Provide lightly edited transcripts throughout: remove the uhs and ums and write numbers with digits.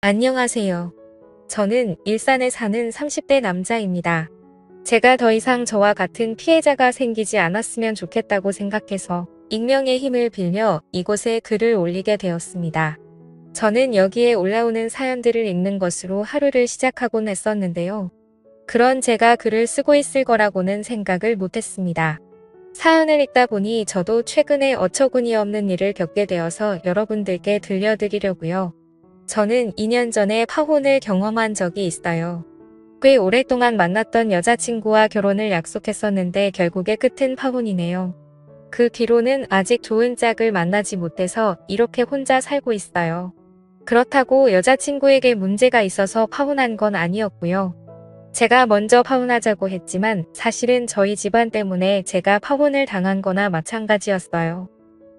안녕하세요. 저는 일산에 사는 30대 남자입니다. 제가 더 이상 저와 같은 피해자가 생기지 않았으면 좋겠다고 생각해서 익명의 힘을 빌려 이곳에 글을 올리게 되었습니다. 저는 여기에 올라오는 사연들을 읽는 것으로 하루를 시작하곤 했었는데요. 그런 제가 글을 쓰고 있을 거라고는 생각을 못했습니다. 사연을 읽다 보니 저도 최근에 어처구니 없는 일을 겪게 되어서 여러분들께 들려드리려고요. 저는 2년 전에 파혼을 경험한 적이 있어요. 꽤 오랫동안 만났던 여자친구와 결혼을 약속했었는데 결국의 끝은 파혼이네요. 그 뒤로는 아직 좋은 짝을 만나지 못해서 이렇게 혼자 살고 있어요. 그렇다고 여자친구에게 문제가 있어서 파혼한 건 아니었고요. 제가 먼저 파혼하자고 했지만 사실은 저희 집안 때문에 제가 파혼을 당한 거나 마찬가지였어요.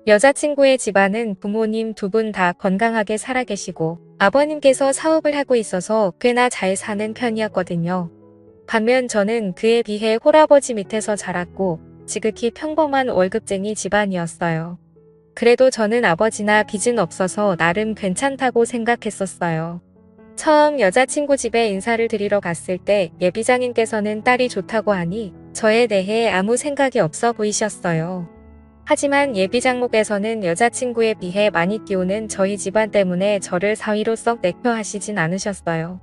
여자친구의 집안은 부모님 두 분 다 건강하게 살아계시고 아버님께서 사업을 하고 있어서 꽤나 잘 사는 편이었거든요. 반면 저는 그에 비해 홀아버지 밑에서 자랐고 지극히 평범한 월급쟁이 집안이었어요. 그래도 저는 아버지나 빚은 없어서 나름 괜찮다고 생각했었어요. 처음 여자친구 집에 인사를 드리러 갔을 때 예비장인께서는 딸이 좋다고 하니 저에 대해 아무 생각이 없어 보이셨어요. 하지만 예비장목에서는 여자친구에 비해 많이 끼우는 저희 집안 때문에 저를 사위로 썩 내표하시진 않으셨어요.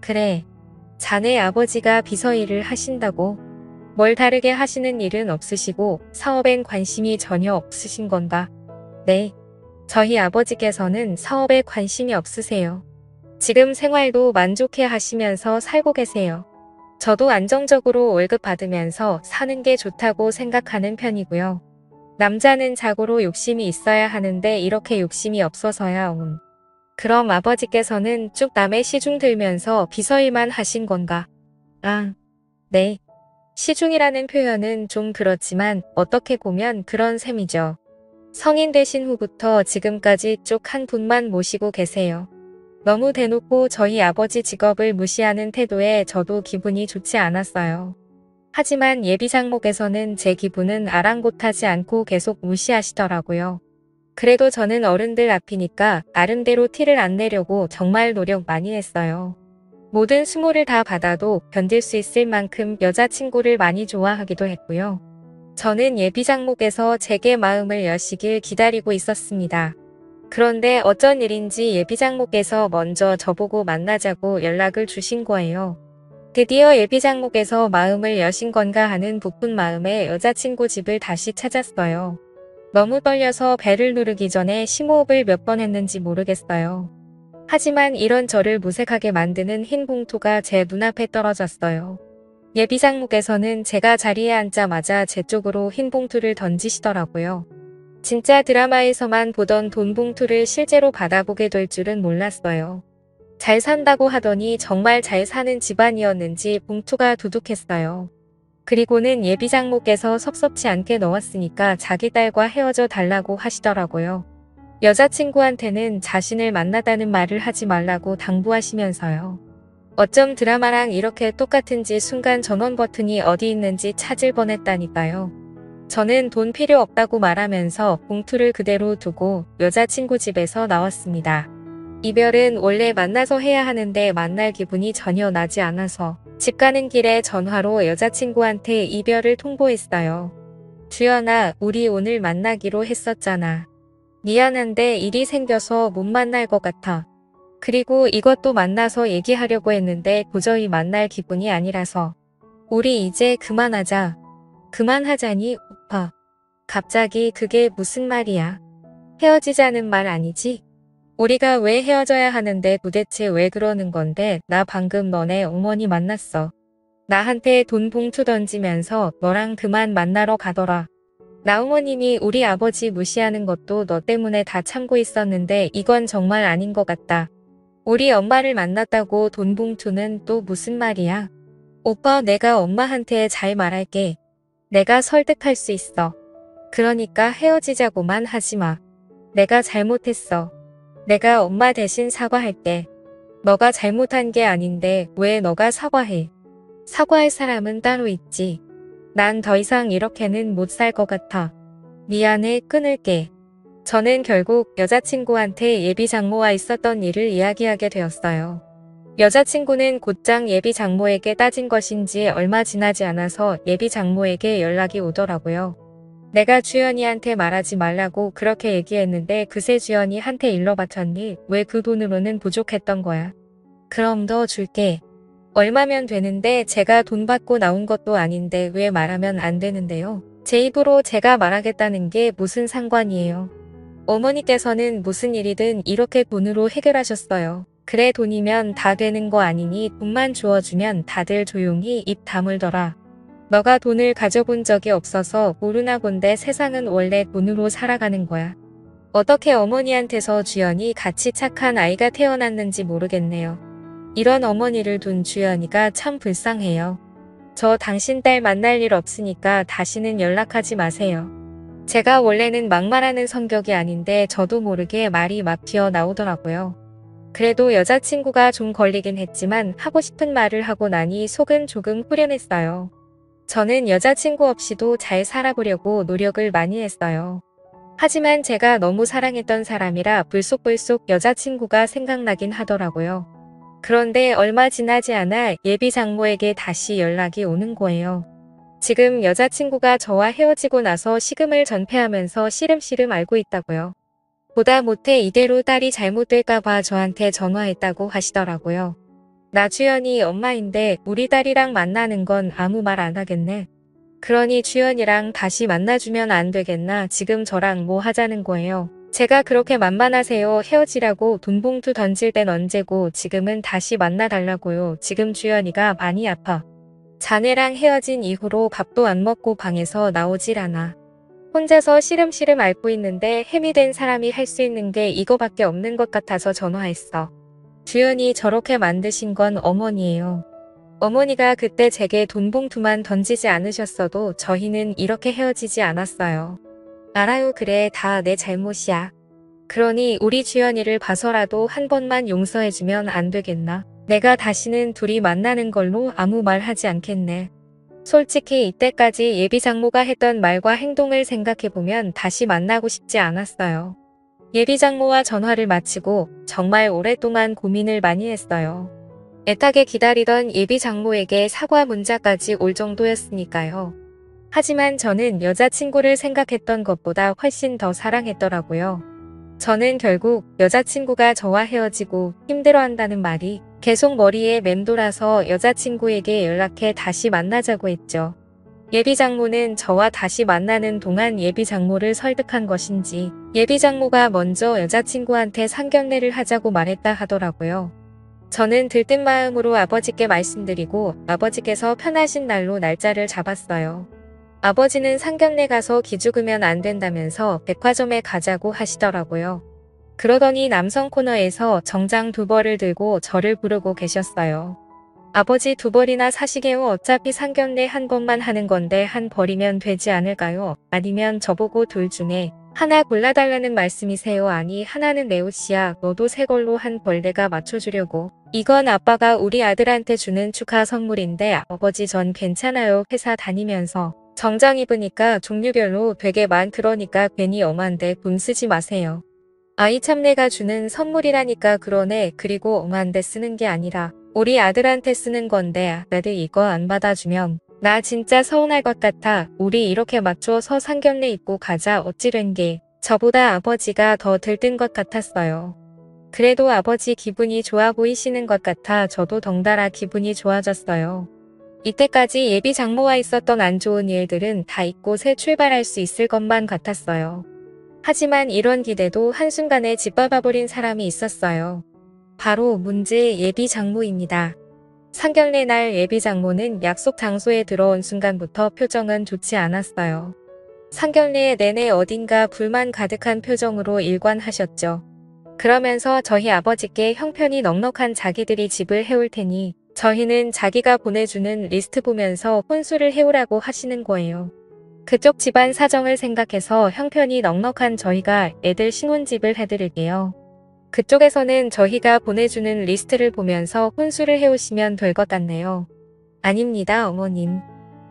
그래, 자네 아버지가 비서 일을 하신다고? 뭘 다르게 하시는 일은 없으시고 사업엔 관심이 전혀 없으신 건가? 네, 저희 아버지께서는 사업에 관심이 없으세요. 지금 생활도 만족해 하시면서 살고 계세요. 저도 안정적으로 월급 받으면서 사는 게 좋다고 생각하는 편이고요. 남자는 자고로 욕심이 있어야 하는데 이렇게 욕심이 없어서야 그럼 아버지께서는 쭉 남의 시중 들면서 비서일만 하신 건가? 아, 네. 시중이라는 표현은 좀 그렇지만 어떻게 보면 그런 셈이죠. 성인 되신 후부터 지금까지 쭉 한 분만 모시고 계세요. 너무 대놓고 저희 아버지 직업을 무시하는 태도에 저도 기분이 좋지 않았어요. 하지만 예비장목에서는 제 기분은 아랑곳하지 않고 계속 무시하시더라고요. 그래도 저는 어른들 앞이니까 나름대로 티를 안 내려고 정말 노력 많이 했어요. 모든 수모를 다 받아도 견딜 수 있을 만큼 여자친구를 많이 좋아하기도 했고요. 저는 예비장목에서 제게 마음을 여시길 기다리고 있었습니다. 그런데 어쩐 일인지 예비장목에서 먼저 저보고 만나자고 연락을 주신 거예요. 드디어 예비장목에서 마음을 여신 건가 하는 부푼 마음에 여자친구 집을 다시 찾았어요. 너무 떨려서 배를 누르기 전에 심호흡을 몇 번 했는지 모르겠어요. 하지만 이런 저를 무색하게 만드는 흰 봉투가 제 눈앞에 떨어졌어요. 예비장목에서는 제가 자리에 앉자마자 제 쪽으로 흰 봉투를 던지시더라고요. 진짜 드라마에서만 보던 돈 봉투를 실제로 받아보게 될 줄은 몰랐어요. 잘 산다고 하더니 정말 잘 사는 집안이었는지 봉투가 두둑했어요. 그리고는 예비장목에서 섭섭치 않게 넣었으니까 자기 딸과 헤어져 달라고 하시더라고요. 여자친구한테는 자신을 만나다는 말을 하지 말라고 당부하시면서요. 어쩜 드라마랑 이렇게 똑같은지 순간 전원 버튼이 어디 있는지 찾을 뻔했다니까요. 저는 돈 필요 없다고 말하면서 봉투를 그대로 두고 여자친구 집에서 나왔습니다. 이별은 원래 만나서 해야 하는데 만날 기분이 전혀 나지 않아서 집 가는 길에 전화로 여자친구한테 이별을 통보했어요. 주연아, 우리 오늘 만나기로 했었잖아. 미안한데 일이 생겨서 못 만날 것 같아. 그리고 이것도 만나서 얘기하려고 했는데 도저히 만날 기분이 아니라서. 우리 이제 그만하자. 그만하자니, 오빠. 갑자기 그게 무슨 말이야? 헤어지자는 말 아니지? 우리가 왜 헤어져야 하는데 도대체 왜 그러는 건데 나 방금 너네 어머니 만났어. 나한테 돈 봉투 던지면서 너랑 그만 만나러 가더라. 나 어머님이 우리 아버지 무시하는 것도 너 때문에 다 참고 있었는데 이건 정말 아닌 것 같다. 우리 엄마를 만났다고 돈 봉투는 또 무슨 말이야? 오빠 내가 엄마한테 잘 말할게. 내가 설득할 수 있어. 그러니까 헤어지자고만 하지 마. 내가 잘못했어. 내가 엄마 대신 사과할게. 너가 잘못한 게 아닌데 왜 너가 사과해? 사과할 사람은 따로 있지. 난 더 이상 이렇게는 못 살 것 같아. 미안해, 끊을게. 저는 결국 여자친구한테 예비 장모와 있었던 일을 이야기하게 되었어요. 여자친구는 곧장 예비 장모에게 따진 것인지 얼마 지나지 않아서 예비 장모에게 연락이 오더라고요. 내가 주연이한테 말하지 말라고 그렇게 얘기했는데 그새 주연이 한테 일러 바쳤니? 왜 그 돈으로는 부족했던 거야? 그럼 더 줄게. 얼마면 되는데 제가 돈 받고 나온 것도 아닌데 왜 말하면 안 되는데요? 제 입으로 제가 말하겠다는 게 무슨 상관이에요? 어머니께서는 무슨 일이든 이렇게 돈으로 해결하셨어요. 그래 돈이면 다 되는 거 아니니 돈만 주어주면 다들 조용히 입 다물더라. 너가 돈을 가져본 적이 없어서 모르나 본데 세상은 원래 돈으로 살아가는 거야. 어떻게 어머니한테서 주연이 같이 착한 아이가 태어났는지 모르겠네요. 이런 어머니를 둔 주연이가 참 불쌍해요. 저 당신 딸 만날 일 없으니까 다시는 연락하지 마세요. 제가 원래는 막말하는 성격이 아닌데 저도 모르게 말이 막 튀어나오더라고요. 그래도 여자친구가 좀 걸리긴 했지만 하고 싶은 말을 하고 나니 속은 조금 후련했어요. 저는 여자친구 없이도 잘 살아보려고 노력을 많이 했어요. 하지만 제가 너무 사랑했던 사람이라 불쑥불쑥 여자친구가 생각나긴 하더라고요. 그런데 얼마 지나지 않아 예비 장모에게 다시 연락이 오는 거예요. 지금 여자친구가 저와 헤어지고 나서 식음을 전폐하면서 시름시름 앓고 있다고요. 보다 못해 이대로 딸이 잘못될까봐 저한테 전화했다고 하시더라고요. 나 주연이 엄마인데 우리 딸이랑 만나는 건 아무 말 안 하겠네. 그러니 주연이랑 다시 만나주면 안 되겠나? 지금 저랑 뭐 하자는 거예요? 제가 그렇게 만만하세요? 헤어지라고 돈 봉투 던질 땐 언제고 지금은 다시 만나달라고요. 지금 주연이가 많이 아파. 자네랑 헤어진 이후로 밥도 안 먹고 방에서 나오질 않아. 혼자서 시름시름 앓고 있는데 햄이 된 사람이 할 수 있는 게 이거밖에 없는 것 같아서 전화했어. 주연이 저렇게 만드신 건 어머니예요. 어머니가 그때 제게 돈 봉투만 던지지 않으셨어도 저희는 이렇게 헤어지지 않았어요. 알아요. 그래 다 내 잘못이야. 그러니 우리 주연이를 봐서라도 한 번만 용서해주면 안 되겠나? 내가 다시는 둘이 만나는 걸로 아무 말 하지 않겠네. 솔직히 이때까지 예비 장모가 했던 말과 행동을 생각해보면 다시 만나고 싶지 않았어요. 예비 장모와 전화를 마치고 정말 오랫동안 고민을 많이 했어요. 애타게 기다리던 예비 장모에게 사과 문자까지 올 정도였으니까요. 하지만 저는 여자친구를 생각했던 것보다 훨씬 더 사랑했더라고요. 저는 결국 여자친구가 저와 헤어지고 힘들어한다는 말이 계속 머리에 맴돌아서 여자친구에게 연락해 다시 만나자고 했죠. 예비 장모는 저와 다시 만나는 동안 예비 장모를 설득한 것인지 예비 장모가 먼저 여자친구한테 상견례를 하자고 말했다 하더라고요. 저는 들뜬 마음으로 아버지께 말씀드리고 아버지께서 편하신 날로 날짜를 잡았어요. 아버지는 상견례 가서 기죽으면 안 된다면서 백화점에 가자고 하시더라고요. 그러더니 남성 코너에서 정장 2벌을 들고 저를 부르고 계셨어요. 아버지 2벌이나 사시게요. 어차피 상견례 한 번만 하는 건데 한 벌이면 되지 않을까요? 아니면 저보고 둘 중에 하나 골라달라는 말씀이세요? 아니 하나는 내 옷이야. 너도 새 걸로 한 벌 내가 맞춰주려고. 이건 아빠가 우리 아들한테 주는 축하 선물인데 아버지 전 괜찮아요. 회사 다니면서 정장 입으니까 종류별로 되게 그러니까 괜히 엄한데 돈 쓰지 마세요. 아이 참 내가 주는 선물이라니까. 그러네. 그리고 엄한데 쓰는 게 아니라 우리 아들한테 쓰는 건데 아들 이거 안 받아주면 나 진짜 서운할 것 같아. 우리 이렇게 맞춰서 상견례 입고 가자. 어찌된 게 저보다 아버지가 더 들뜬 것 같았어요. 그래도 아버지 기분이 좋아 보이시는 것 같아 저도 덩달아 기분이 좋아졌어요. 이때까지 예비 장모와 있었던 안 좋은 일들은 다 잊고 새 출발할 수 있을 것만 같았어요. 하지만 이런 기대도 한순간에 짓밟아버린 사람이 있었어요. 바로 문제의 예비 장모입니다. 상견례 날 예비 장모는 약속 장소에 들어온 순간부터 표정은 좋지 않았어요. 상견례 내내 어딘가 불만 가득한 표정으로 일관하셨죠. 그러면서 저희 아버지께 형편이 넉넉한 자기들이 집을 해올 테니 저희는 자기가 보내주는 리스트 보면서 혼수를 해오라고 하시는 거예요. 그쪽 집안 사정을 생각해서 형편이 넉넉한 저희가 애들 신혼집을 해드릴게요. 그쪽에서는 저희가 보내주는 리스트를 보면서 혼수를 해오시면 될 것 같네요. 아닙니다, 어머님.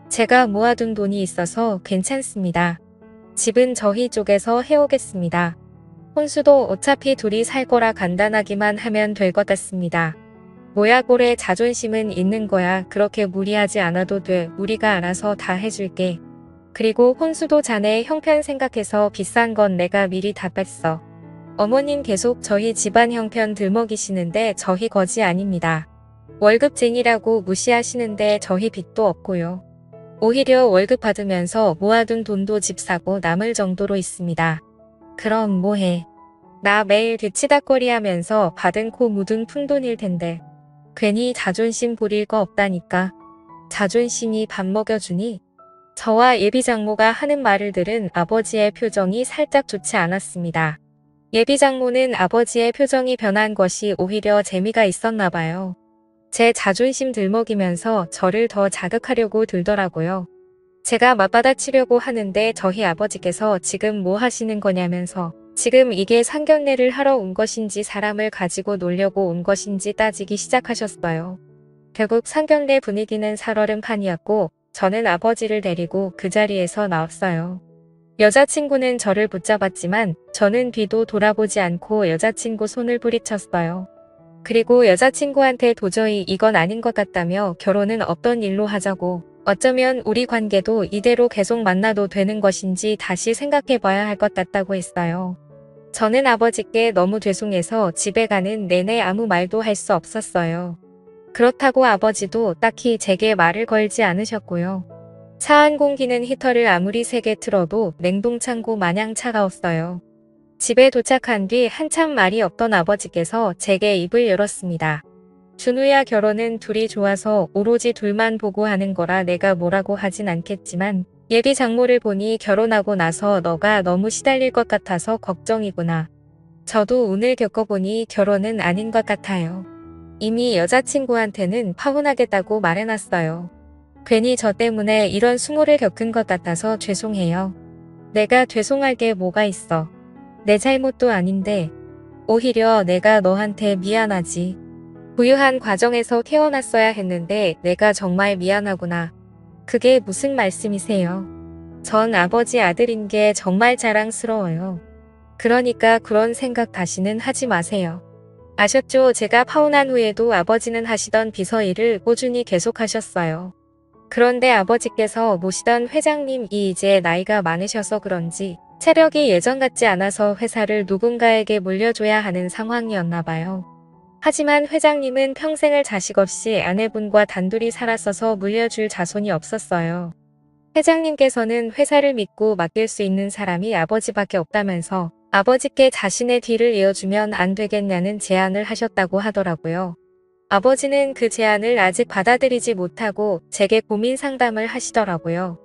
제가 모아둔 돈이 있어서 괜찮습니다. 집은 저희 쪽에서 해오겠습니다. 혼수도 어차피 둘이 살 거라 간단하기만 하면 될 것 같습니다. 뭐야 고래 자존심은 있는 거야. 그렇게 무리하지 않아도 돼. 우리가 알아서 다 해줄게. 그리고 혼수도 자네 형편 생각해서 비싼 건 내가 미리 다 뺐어. 어머님 계속 저희 집안 형편 들먹이시는데 저희 거지 아닙니다. 월급쟁이라고 무시하시는데 저희 빚도 없고요. 오히려 월급 받으면서 모아둔 돈도 집 사고 남을 정도로 있습니다. 그럼 뭐해. 나 매일 뒤치다꺼리 하면서 받은 코 묻은 푼돈일 텐데. 괜히 자존심 부릴 거 없다니까. 자존심이 밥 먹여주니? 저와 예비장모가 하는 말을 들은 아버지의 표정이 살짝 좋지 않았습니다. 예비장모는 아버지의 표정이 변한 것이 오히려 재미가 있었나 봐요. 제 자존심 들먹이면서 저를 더 자극하려고 들더라고요. 제가 맞받아치려고 하는데 저희 아버지께서 지금 뭐 하시는 거냐면서 지금 이게 상견례를 하러 온 것인지 사람을 가지고 놀려고 온 것인지 따지기 시작하셨어요. 결국 상견례 분위기는 살얼음판이었고 저는 아버지를 데리고 그 자리에서 나왔어요. 여자친구는 저를 붙잡았지만 저는 뒤도 돌아보지 않고 여자친구 손을 뿌리쳤어요. 그리고 여자친구한테 도저히 이건 아닌 것 같다며 결혼은 없던 일로 하자고, 어쩌면 우리 관계도 이대로 계속 만나도 되는 것인지 다시 생각해봐야 할 것 같다고 했어요. 저는 아버지께 너무 죄송해서 집에 가는 내내 아무 말도 할 수 없었어요. 그렇다고 아버지도 딱히 제게 말을 걸지 않으셨고요. 차 안 공기는 히터를 아무리 세게 틀어도 냉동창고 마냥 차가웠어요. 집에 도착한 뒤 한참 말이 없던 아버지께서 제게 입을 열었습니다. 준우야, 결혼은 둘이 좋아서 오로지 둘만 보고 하는 거라 내가 뭐라고 하진 않겠지만 예비 장모를 보니 결혼하고 나서 너가 너무 시달릴 것 같아서 걱정이구나. 저도 오늘 겪어보니 결혼은 아닌 것 같아요. 이미 여자친구한테는 파혼하겠다고 말해놨어요. 괜히 저 때문에 이런 수모를 겪은 것 같아서 죄송해요. 내가 죄송할 게 뭐가 있어. 내 잘못도 아닌데. 오히려 내가 너한테 미안하지. 부유한 과정에서 태어났어야 했는데 내가 정말 미안하구나. 그게 무슨 말씀이세요? 전 아버지 아들인 게 정말 자랑스러워요. 그러니까 그런 생각 다시는 하지 마세요. 아셨죠? 제가 파혼한 후에도 아버지는 하시던 비서 일을 꾸준히 계속하셨어요. 그런데 아버지께서 모시던 회장님이 이제 나이가 많으셔서 그런지 체력이 예전 같지 않아서 회사를 누군가에게 물려줘야 하는 상황이었나 봐요. 하지만 회장님은 평생을 자식 없이 아내분과 단둘이 살았어서 물려줄 자손이 없었어요. 회장님께서는 회사를 믿고 맡길 수 있는 사람이 아버지밖에 없다면서 아버지께 자신의 뒤를 이어주면 안 되겠냐는 제안을 하셨다고 하더라고요. 아버지는 그 제안을 아직 받아들이지 못하고 제게 고민 상담을 하시더라고요.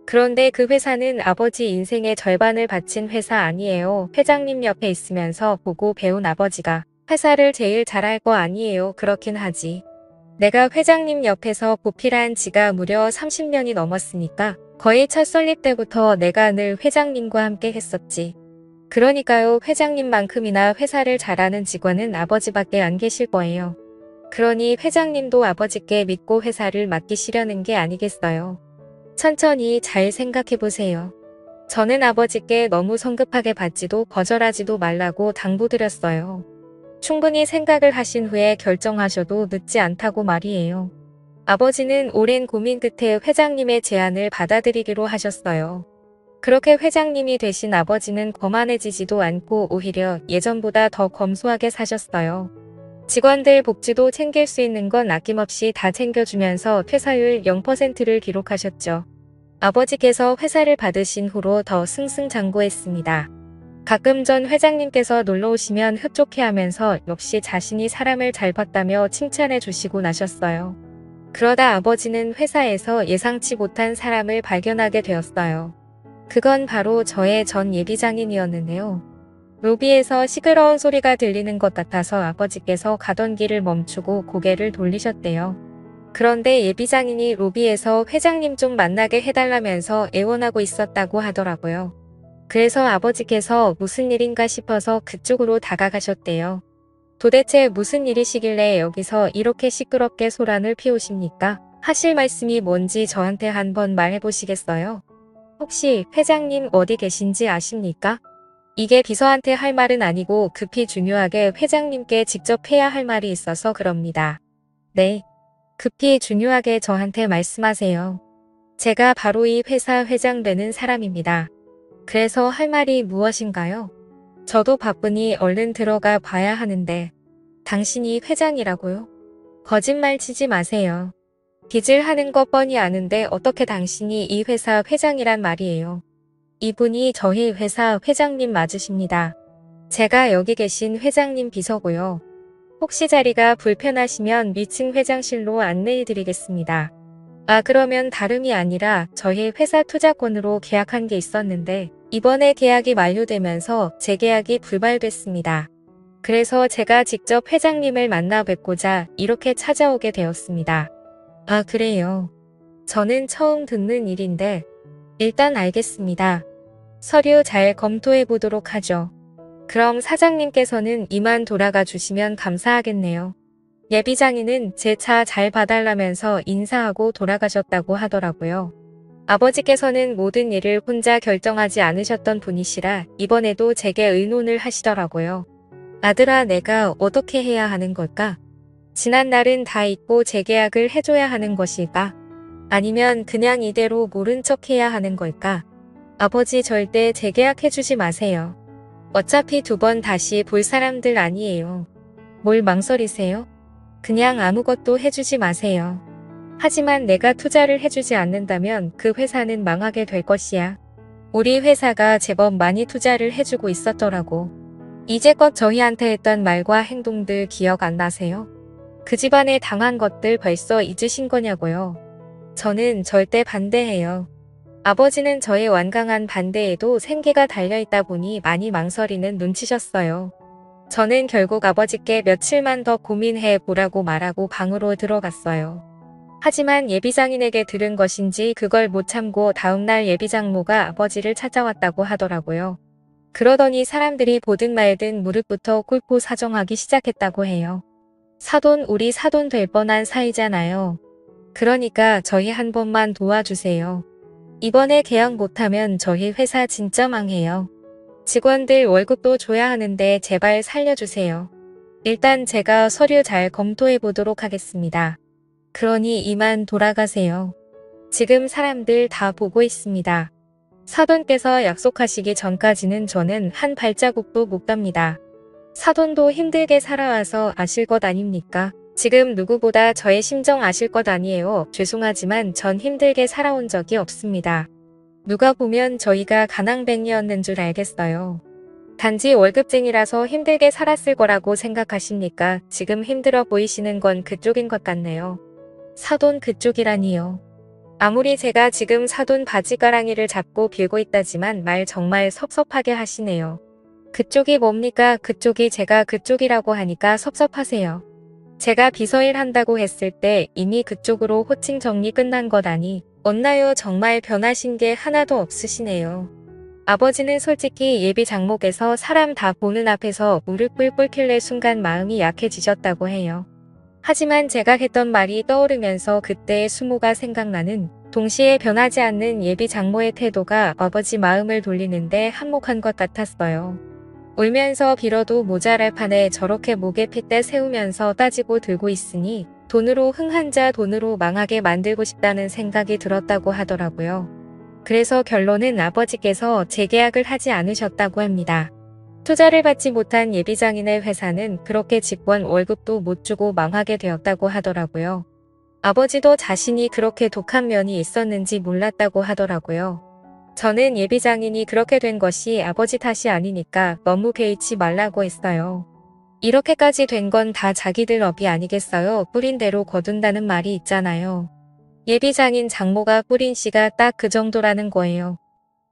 그런데 그 회사는 아버지 인생의 절반을 바친 회사 아니에요. 회장님 옆에 있으면서 보고 배운 아버지가 회사를 제일 잘할 거 아니에요. 그렇긴 하지. 내가 회장님 옆에서 보필한 지가 무려 30년이 넘었으니까 거의 첫 설립 때부터 내가 늘 회장님과 함께 했었지. 그러니까요, 회장님만큼이나 회사를 잘하는 직원은 아버지밖에 안 계실 거예요. 그러니 회장님도 아버지께 믿고 회사를 맡기시려는 게 아니겠어요. 천천히 잘 생각해보세요. 저는 아버지께 너무 성급하게 받지도 거절하지도 말라고 당부드렸어요. 충분히 생각을 하신 후에 결정하셔도 늦지 않다고 말이에요. 아버지는 오랜 고민 끝에 회장님의 제안을 받아들이기로 하셨어요. 그렇게 회장님이 되신 아버지는 거만해지지도 않고 오히려 예전보다 더 검소하게 사셨어요. 직원들 복지도 챙길 수 있는 건 아낌없이 다 챙겨주면서 퇴사율 0%를 기록하셨죠. 아버지께서 회사를 받으신 후로 더 승승장구했습니다. 가끔 전 회장님께서 놀러오시면 흡족해하면서 역시 자신이 사람을 잘 봤다며 칭찬해 주시고 나셨어요. 그러다 아버지는 회사에서 예상치 못한 사람을 발견하게 되었어요. 그건 바로 저의 전 예비장인이었는데요. 로비에서 시끄러운 소리가 들리는 것 같아서 아버지께서 가던 길을 멈추고 고개를 돌리셨대요. 그런데 예비장인이 로비에서 회장님 좀 만나게 해달라면서 애원하고 있었다고 하더라고요. 그래서 아버지께서 무슨 일인가 싶어서 그쪽으로 다가가셨대요. 도대체 무슨 일이시길래 여기서 이렇게 시끄럽게 소란을 피우십니까? 하실 말씀이 뭔지 저한테 한번 말해보시겠어요? 혹시 회장님 어디 계신지 아십니까? 이게 비서한테 할 말은 아니고 급히 중요하게 회장님께 직접 해야 할 말이 있어서 그럽니다. 네. 급히 중요하게 저한테 말씀하세요. 제가 바로 이 회사 회장 되는 사람입니다. 그래서 할 말이 무엇인가요? 저도 바쁘니 얼른 들어가 봐야 하는데. 당신이 회장이라고요? 거짓말 치지 마세요. 빚을 하는 거 뻔히 아는데 어떻게 당신이 이 회사 회장이란 말이에요. 이분이 저희 회사 회장님 맞으십니다. 제가 여기 계신 회장님 비서고요. 혹시 자리가 불편하시면 위층 회장실로 안내해드리겠습니다. 아, 그러면 다름이 아니라 저희 회사 투자권으로 계약한 게 있었는데 이번에 계약이 만료되면서 재계약이 불발됐습니다. 그래서 제가 직접 회장님을 만나 뵙고자 이렇게 찾아오게 되었습니다. 아, 그래요. 저는 처음 듣는 일인데 일단 알겠습니다. 서류 잘 검토해 보도록 하죠. 그럼 사장님께서는 이만 돌아가 주시면 감사하겠네요. 예비장인은 제 차 잘 봐달라면서 인사하고 돌아가셨다고 하더라고요. 아버지께서는 모든 일을 혼자 결정하지 않으셨던 분이시라 이번에도 제게 의논을 하시더라고요. 아들아, 내가 어떻게 해야 하는 걸까? 지난 날은 다 잊고 재계약을 해줘야 하는 것일까? 아니면 그냥 이대로 모른 척 해야 하는 걸까? 아버지, 절대 재계약해주지 마세요. 어차피 2번 다시 볼 사람들 아니에요. 뭘 망설이세요? 그냥 아무것도 해주지 마세요. 하지만 내가 투자를 해주지 않는다면 그 회사는 망하게 될 것이야. 우리 회사가 제법 많이 투자를 해주고 있었더라고. 이제껏 저희한테 했던 말과 행동들 기억 안 나세요? 그 집안에 당한 것들 벌써 잊으신 거냐고요. 저는 절대 반대해요. 아버지는 저의 완강한 반대에도 생계가 달려있다 보니 많이 망설이는 눈치셨어요. 저는 결국 아버지께 며칠만 더 고민해 보라고 말하고 방으로 들어갔어요. 하지만 예비장인에게 들은 것인지 그걸 못 참고 다음날 예비장모가 아버지를 찾아왔다고 하더라고요. 그러더니 사람들이 보든 말든 무릇부터 꿀포 사정하기 시작했다고 해요. 사돈, 우리 사돈 될 뻔한 사이잖아요. 그러니까 저희 한 번만 도와주세요. 이번에 계약 못하면 저희 회사 진짜 망해요. 직원들 월급도 줘야 하는데 제발 살려주세요. 일단 제가 서류 잘 검토해 보도록 하겠습니다. 그러니 이만 돌아가세요. 지금 사람들 다 보고 있습니다. 사돈께서 약속하시기 전까지는 저는 한 발자국도 못 갑니다. 사돈도 힘들게 살아와서 아실 것 아닙니까? 지금 누구보다 저의 심정 아실 것 아니에요. 죄송하지만 전 힘들게 살아온 적이 없습니다. 누가 보면 저희가 가난뱅이였는 줄 알겠어요. 단지 월급쟁이라서 힘들게 살았을 거라고 생각하십니까? 지금 힘들어 보이시는 건 그쪽인 것 같네요. 사돈 그쪽이라니요. 아무리 제가 지금 사돈 바지가랑이를 잡고 빌고 있다지만 말 정말 섭섭하게 하시네요. 그쪽이 뭡니까? 그쪽이 제가 그쪽이라고 하니까 섭섭하세요. 제가 비서일 한다고 했을 때 이미 그쪽으로 호칭 정리 끝난 것 아니 없나요? 정말 변하신 게 하나도 없으시네요. 아버지는 솔직히 예비 장목에서 사람 다 보는 앞에서 무릎을 꿇길래 순간 마음이 약해지셨다고 해요. 하지만 제가 했던 말이 떠오르면서 그때의 수모가 생각나는 동시에 변하지 않는 예비 장모의 태도가 아버지 마음을 돌리는데 한몫한 것 같았어요. 울면서 빌어도 모자랄 판에 저렇게 목에 핏대 세우면서 따지고 들고 있으니 돈으로 흥한 자 돈으로 망하게 만들고 싶다는 생각이 들었다고 하더라고요. 그래서 결론은 아버지께서 재계약을 하지 않으셨다고 합니다. 투자를 받지 못한 예비장인의 회사는 그렇게 직원 월급도 못 주고 망하게 되었다고 하더라고요. 아버지도 자신이 그렇게 독한 면이 있었는지 몰랐다고 하더라고요. 저는 예비장인이 그렇게 된 것이 아버지 탓이 아니니까 너무 개의치 말라고 했어요. 이렇게까지 된 건 다 자기들 업이 아니겠어요? 뿌린 대로 거둔다는 말이 있잖아요. 예비장인 장모가 뿌린 씨가 딱 그 정도라는 거예요.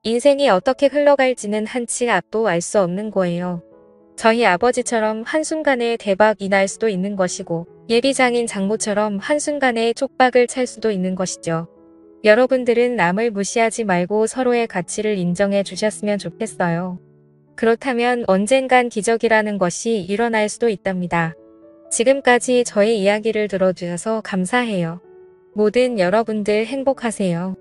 인생이 어떻게 흘러갈지는 한치 앞도 알 수 없는 거예요. 저희 아버지처럼 한순간에 대박이 날 수도 있는 것이고 예비장인 장모처럼 한순간에 촉박을 찰 수도 있는 것이죠. 여러분들은 남을 무시하지 말고 서로의 가치를 인정해 주셨으면 좋겠어요. 그렇다면 언젠간 기적이라는 것이 일어날 수도 있답니다. 지금까지 저의 이야기를 들어주셔서 감사해요. 모든 여러분들 행복하세요.